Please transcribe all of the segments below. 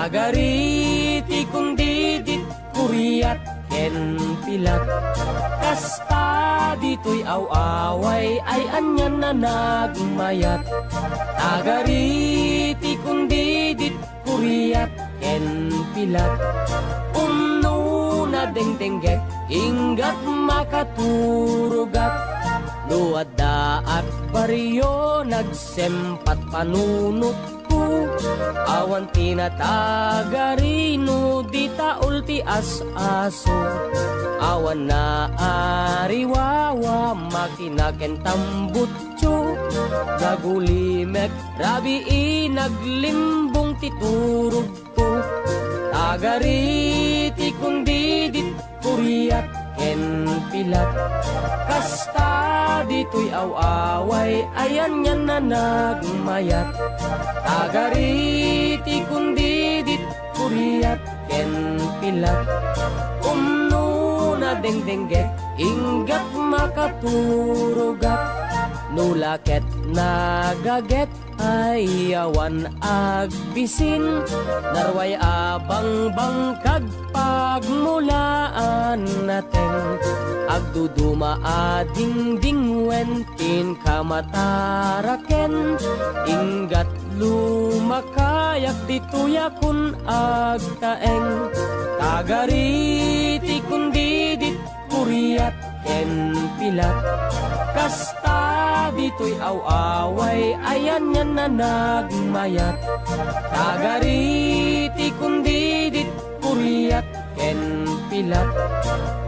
Tagariti kung didit kuriyat ken pilat. Kasta dito'y awaway ay anyan na nagmayat. Tagariti kung didit kuriyat ken pilat. Umno na dengdenggek inggat makaturugat. Luada at baryo nagsempat panunot ko. Awan tinatagarino dita ulti as-aso. Awan na ariwawa makinaken tambutso. Gagulimek rabi naglimbong titurog ko. Tagariti kung didit kuriyat ken pilat. Kasta dito'y awaway ayan yan na nagmayat. Tagariti kung didit kuriyat ken pilat. Umno na dengdenggek inggat makaturugat. Nulaket nagaget ay awan agbisin. Narway abang bangkag pagmulaan natin. Agduduma adingding wentin kamataraken. Inggat lumakayak dituya kun agtaeng. Tagariti kun didit kuriyat ken pilat. Kasta dito'y awaway ayan yan na nagmayat. Tagariti kung didit kuriyat ken pilat.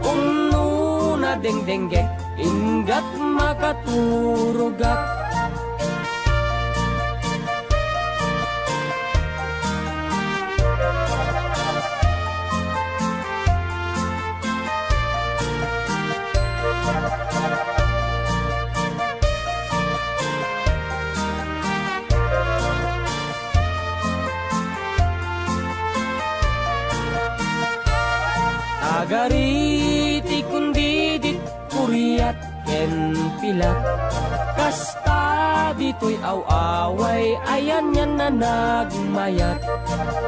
Umno na dengdenggek inggat makaturugat. Tagariti kung didit kuriyat ken pilat. Kasta dito'y awaway ayan yan na nagmayat.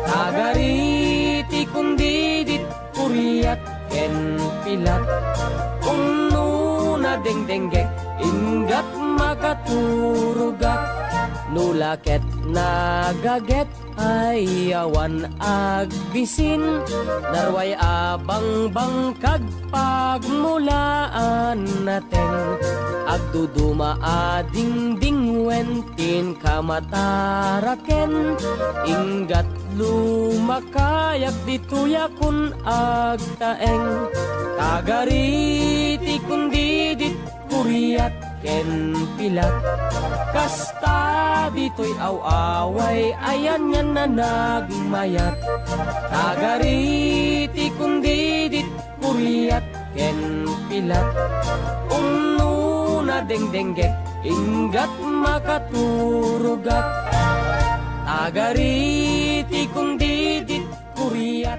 Tagariti kung didit kuriyat ken pilat. Umno na dengdenggek inggat makaturugat. Nulaket nagaget ay awan agbisin. Narway abang bangkag pagmulaan natin. Agduduma adingding wentin kamataraken. Inggat lumakayak dituya kun agtaeng. Tagariti kun didit kuriyat ken pilat. Kasta dito'y awaway ayan yan na nagmayat. Tagariti kung didit kuriyat ken pilat. Umno na dengdenggek inggat makaturugat. Tagariti kung didit kuriyat